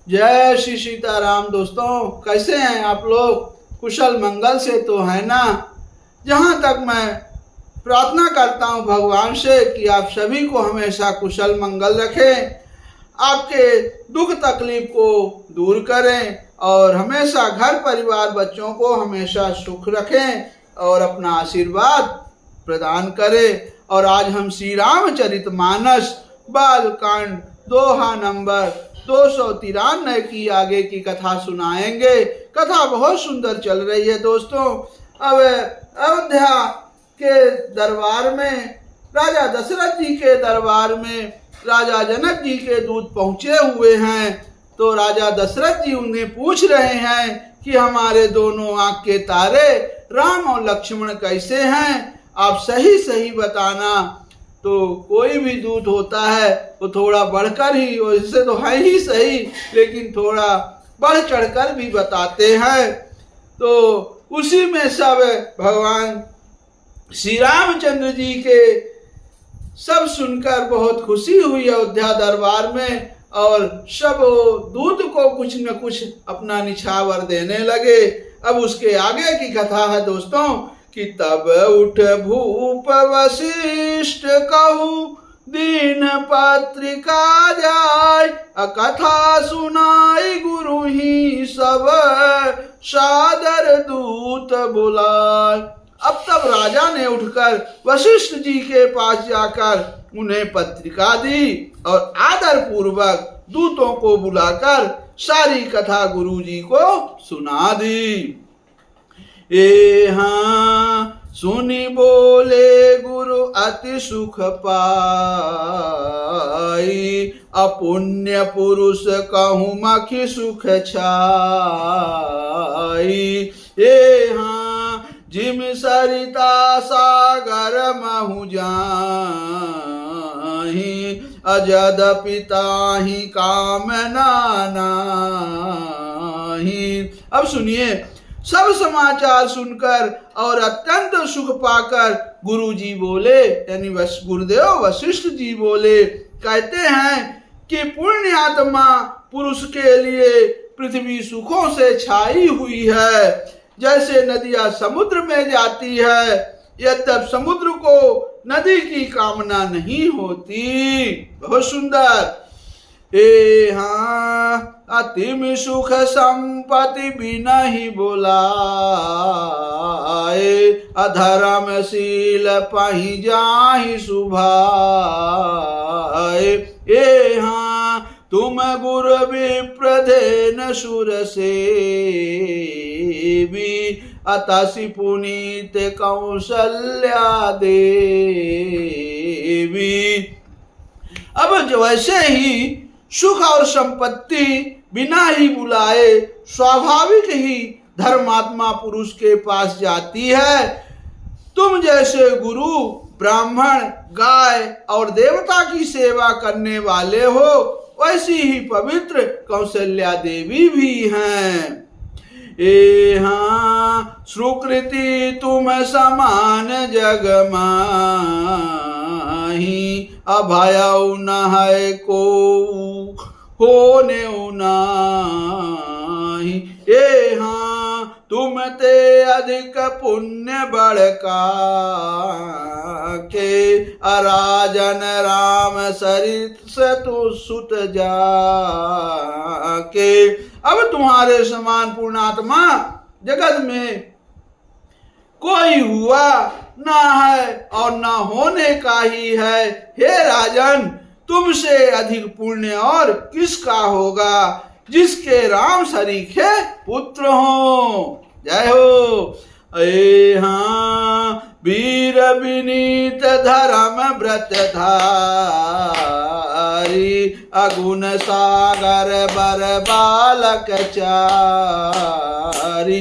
जय श्री सीताराम। दोस्तों, कैसे हैं आप लोग? कुशल मंगल से तो है ना? जहाँ तक मैं प्रार्थना करता हूँ भगवान से कि आप सभी को हमेशा कुशल मंगल रखें, आपके दुख तकलीफ को दूर करें और हमेशा घर परिवार बच्चों को हमेशा सुख रखें और अपना आशीर्वाद प्रदान करें। और आज हम श्री रामचरितमानस बालकांड दोहा नंबर 293 की आगे की कथा सुनाएंगे। कथा बहुत सुंदर चल रही है दोस्तों। अब अयोध्या के दरबार में, राजा दशरथ जी के दरबार में राजा जनक जी के दूत पहुंचे हुए हैं। तो राजा दशरथ जी उन्हें पूछ रहे हैं कि हमारे दोनों आंख के तारे राम और लक्ष्मण कैसे हैं, आप सही सही बताना। तो कोई भी दूत होता है वो थोड़ा बढ़कर ही, और इससे तो है ही सही, लेकिन थोड़ा बढ़ चढ़कर भी बताते हैं। तो उसी में सब भगवान श्री रामचंद्र जी के सब सुनकर बहुत खुशी हुई अयोध्या दरबार में, और सब दूत को कुछ न कुछ अपना निछावर देने लगे। अब उसके आगे की कथा है दोस्तों कि तब उठ भूप वशिष्ठ कहू दीन पत्रिका जाय, कथा सुनाई गुरु ही सब सादर दूत बुलाय। अब तब राजा ने उठकर वशिष्ठ जी के पास जाकर उन्हें पत्रिका दी और आदर पूर्वक दूतों को बुलाकर सारी कथा गुरु जी को सुना दी। हाँ सुनी बोले गुरु अति सुख पाई, अपुण्य पुरुष कहूँ मखी सुख छाई। हाँ जिम सरिता सागर महु जाहि, अजद पिताहि काम नाहि। अब सुनिए, सब समाचार सुनकर और अत्यंत सुख पाकर गुरु जी बोले, यानी गुरुदेव वशिष्ठ जी बोले, कहते हैं कि पुण्यात्मा पुरुष के लिए पृथ्वी सुखों से छाई हुई है। जैसे नदियां समुद्र में जाती है, यह तब समुद्र को नदी की कामना नहीं होती। बहुत सुंदर। हाँ अतिम सुख संपत्ति बिना ही बोलाए, अधर्मशील पही जाहि सुभाए। हाँ तुम गुरु विप्रधेन सुर से भी, अतसि पुनीत कौशल्या देवी। अब वैसे ही सुख और संपत्ति बिना ही बुलाए स्वाभाविक ही धर्मात्मा पुरुष के पास जाती है। तुम जैसे गुरु, ब्राह्मण, गाय और देवता की सेवा करने वाले हो, वैसी ही पवित्र कौशल्या देवी भी हैं। हाँ सुकृति तुम समान जग माही, अभयउ न है को होने नाही। हाँ तुम ते अधिक पुण्य बड़का के, अराजन राम सरित सतु सुत जाके। अब तुम्हारे समान पूर्णात्मा जगत में कोई हुआ ना है और ना होने का ही है। हे राजन, तुमसे अधिक पुण्य और किसका होगा, जिसके राम सरीखे पुत्र हो। जय हो। हाँ वीर विनीत धर्म व्रत धारी, अगुण सागर बर बालक चारी।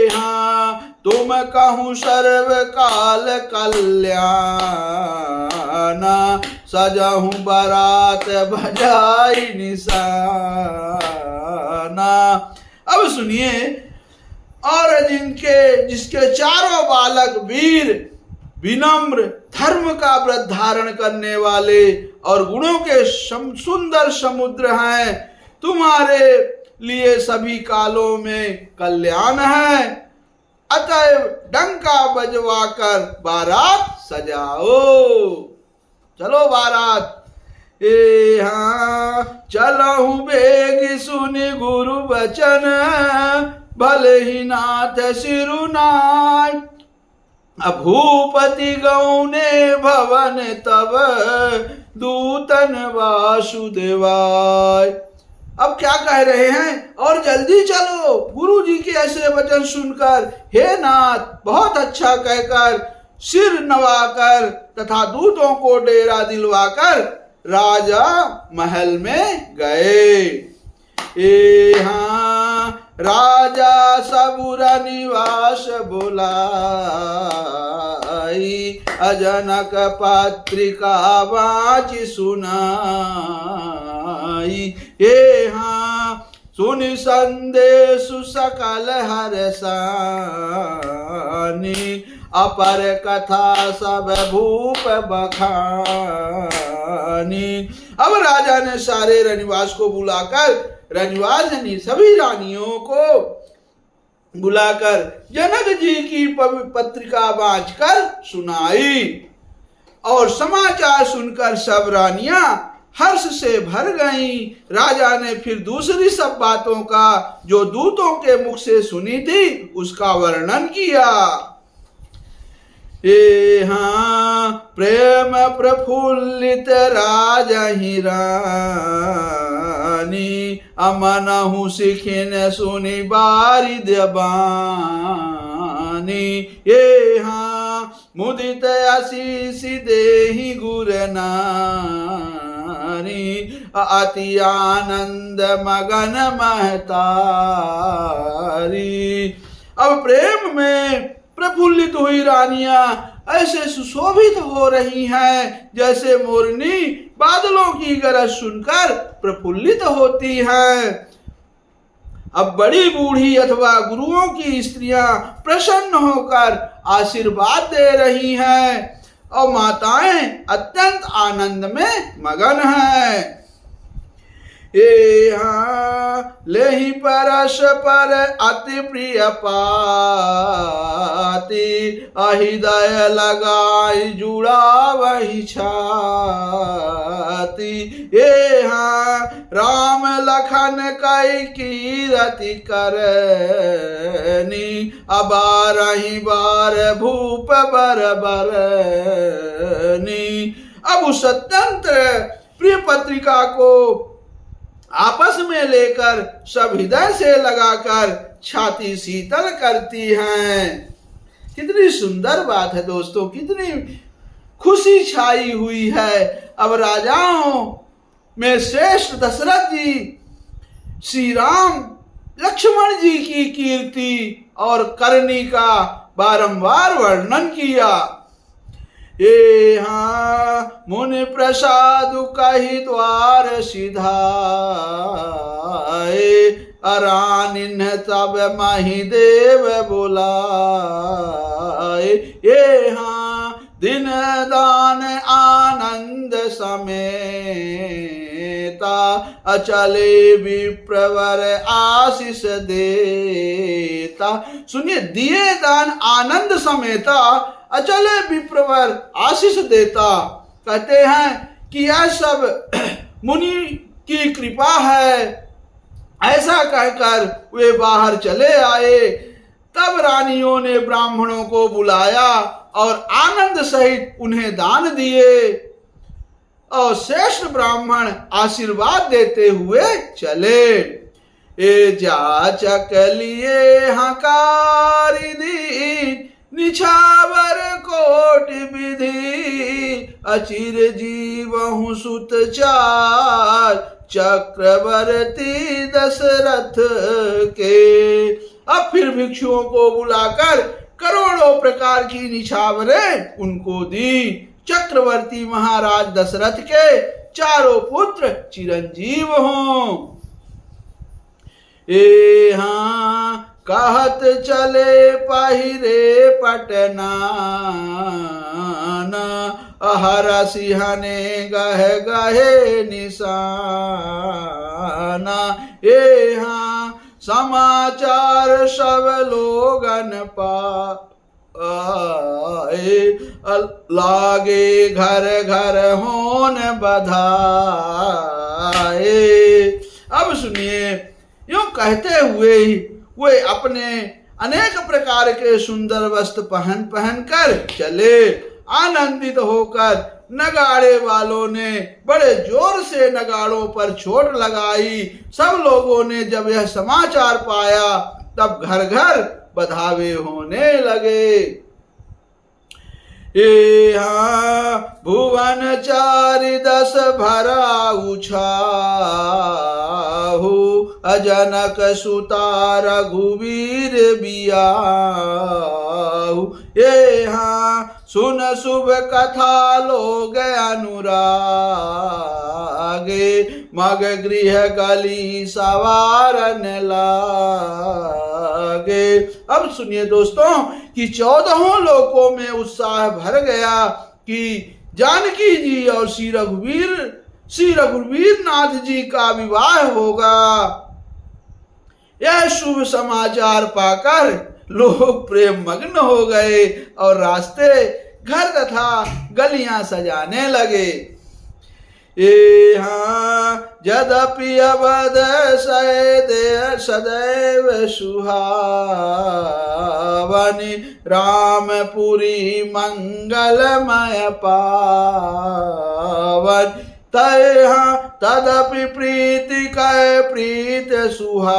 हाँ तुम कहूँ सर्व काल कल्याण, सजहूँ बरात बजाई निशाना। अब सुनिए, और जिसके चारों बालक वीर, विनम्र, धर्म का व्रत धारण करने वाले और गुणों के सुंदर समुद्र हैं, तुम्हारे लिए सभी कालों में कल्याण है। अतएव डंका बजवा कर बारात सजाओ। चलो बारात। ए हाँ चलहु बेग सुनि गुरु बचन, भले ही नाथ सिरुनाय। भूपति गौने भवन तब, दूतन वासुदेवाय। अब क्या कह रहे हैं, और जल्दी चलो। गुरु जी के ऐसे वचन सुनकर हे नाथ बहुत अच्छा कहकर सिर नवाकर तथा दूतों को डेरा दिलवाकर राजा महल में गए। ए हाँ राजा सबुर निवास बुलाई, अजनक पत्रिका वाचि सुनाई। ए हाँ सुनि संदेश सकल हरसानी, अपर कथा सब भूप बखानी। अब राजा ने सारे रनिवास को बुलाकर, रनिवास ने सभी रानियों को बुलाकर जनक जी की पत्रिका वांचकर सुनाई। और समाचार सुनकर सब रानियां हर्ष से भर गईं। राजा ने फिर दूसरी सब बातों का जो दूतों के मुख से सुनी थी उसका वर्णन किया। ए हाँ प्रेम प्रफुल्लित राजहि रानी, अमनहु सिखिन सुनि बारिद बानी। ए हाँ मुदित आशीष देहि गुर नारी, अति आनंद मगन महतारी। अब प्रेम में प्रफुल्लित हुई रानियां ऐसे सुशोभित हो रही हैं जैसे मोरनी बादलों की गरज सुनकर प्रफुल्लित होती हैं। अब बड़ी बूढ़ी अथवा गुरुओं की स्त्रियां प्रसन्न होकर आशीर्वाद दे रही हैं और माताएं अत्यंत आनंद में मगन हैं। ए हाँ लेहि परस पर अति प्रिय पाती, हृदय लगाई जुड़ा वही छाती। ए हाँ राम लखन कई कीरति करनी, अबारहि बार भूप बरबरनी। अब उस स्वतंत्र प्रिय पत्रिका को आपस में लेकर सब हृदय से लगाकर छाती शीतल करती हैं। कितनी सुंदर बात है दोस्तों, कितनी खुशी छाई हुई है। अब राजाओं में श्रेष्ठ दशरथ जी श्री राम लक्ष्मण जी की कीर्ति और करनी का बारंबार वर्णन किया। ए हाँ मुनि प्रसाद कही द्वार सिधाए, अरानिन तब मही देव बुलाए। ए हाँ दिन दान आनंद समेता, अचले विप्रवर आशीष देता। सुनिए, दिए दान आनंद समेता अचले विप्रवर आशीष देता। कहते हैं कि यह सब मुनि की कृपा है। ऐसा कहकर वे बाहर चले आए। तब रानियों ने ब्राह्मणों को बुलाया और आनंद सहित उन्हें दान दिए और श्रेष्ठ ब्राह्मण आशीर्वाद देते हुए चले। ए जाचक लिए हकारी दीन, निछावर कोट विधि, अचिर जीवहु सुत चार, चक्रवर्ती दशरथ के। अब फिर भिक्षुओं को बुलाकर करोड़ों प्रकार की निछावरें उनको दी। चक्रवर्ती महाराज दशरथ के चारों पुत्र चिरंजीव हों। ए हाँ कहत चले पहिरे पटनान, अहर सिंहने गहे गहे निशान। बना। ये हाँ समाचार सब लोगन पाए, लागे घर घर होन बधाए। अब सुनिए, यूं कहते हुए ही वे अपने अनेक प्रकार के सुंदर वस्त्र पहन पहन कर चले। आनंदित होकर नगाड़े वालों ने बड़े जोर से नगाड़ों पर चोट लगाई। सब लोगों ने जब यह समाचार पाया तब घर घर बधावे होने लगे। ये हाँ भुवन चारि दस भरा उछाहु, अजनक सुता रघुवीर बियाहु। ये हाँ सुन शुभ कथा लोग अनुरागे, मग गृह गली सवारन लागे। अब सुनिए दोस्तों कि 14 लोकों में उत्साह भर गया कि जानकी जी और श्री रघुवीर नाथ जी का विवाह होगा। यह शुभ समाचार पाकर लोग प्रेम मग्न हो गए और रास्ते घर तथा गलियां सजाने लगे। ये हाँ यद्यपि अवध सदैव सुहावनी, रामपुरी मंगलमय पावन। तहाँ तदपि प्रीति कै प्रीत सुहाई,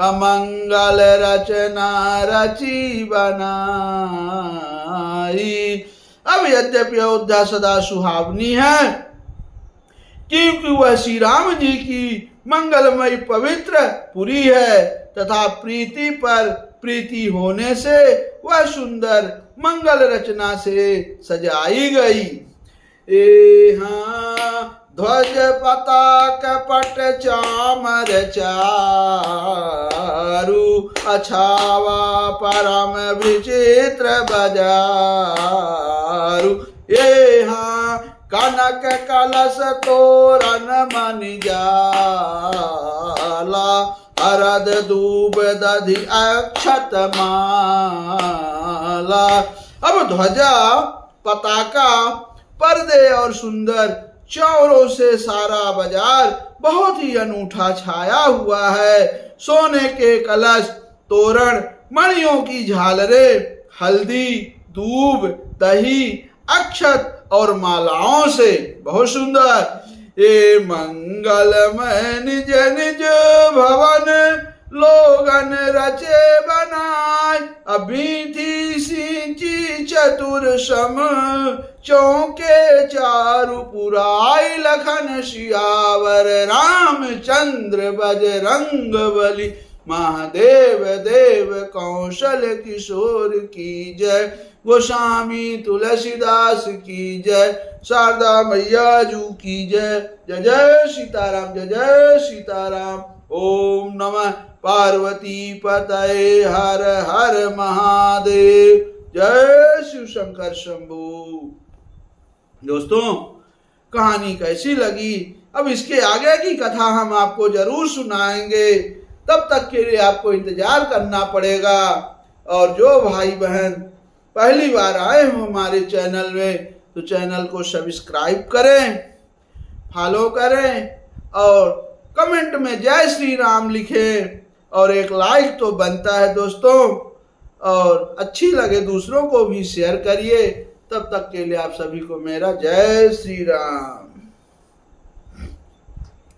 अमंगल रचना रची बनाई। अब यद्यपि अयोध्या सदा सुहावनी है, क्योंकि वह श्री राम जी की मंगलमयी पवित्र पुरी है तथा प्रीति पर प्रीति होने से वह सुंदर मंगल रचना से सजाई गई। ए हाँ ध्वज पताक पट चामर चारु, अछावा परम विचित्र बजारु। ये हाँ कनक कलश तोरण मणि जाला, अरद दूब दधि अक्षत माला। अब ध्वजा पताका पर्दे और सुंदर चौरों से सारा बाजार बहुत ही अनूठा छाया हुआ है। सोने के कलश, तोरण, मणियों की झालरें, हल्दी, दूब, दही, अक्षत और मालाओं से बहुत सुंदर। ये मंगलमय निज निज भवन लोगन रचे बनाए, अभी थी सिंची चतुर सम चौके चारु पुराई। लखन सियावर रामचंद्र बजरंग बली, महादेव देव कौशल किशोर की जय। गोस्वामी तुलसीदास की जय, शारदा मैया जू की जय। जय जय सीताराम, जय जय सीताराम। ओम नमः पार्वती पतये, हर हर महादेव। जय शिव शंकर शंभू। दोस्तों कहानी कैसी लगी? अब इसके आगे की कथा हम आपको जरूर सुनाएंगे, तब तक के लिए आपको इंतजार करना पड़ेगा। और जो भाई बहन पहली बार आए हो हमारे चैनल में, तो चैनल को सब्सक्राइब करें, फॉलो करें और कमेंट में जय श्री राम लिखें। और एक लाइक तो बनता है दोस्तों, और अच्छी लगे दूसरों को भी शेयर करिए। तब तक के लिए आप सभी को मेरा जय श्री राम।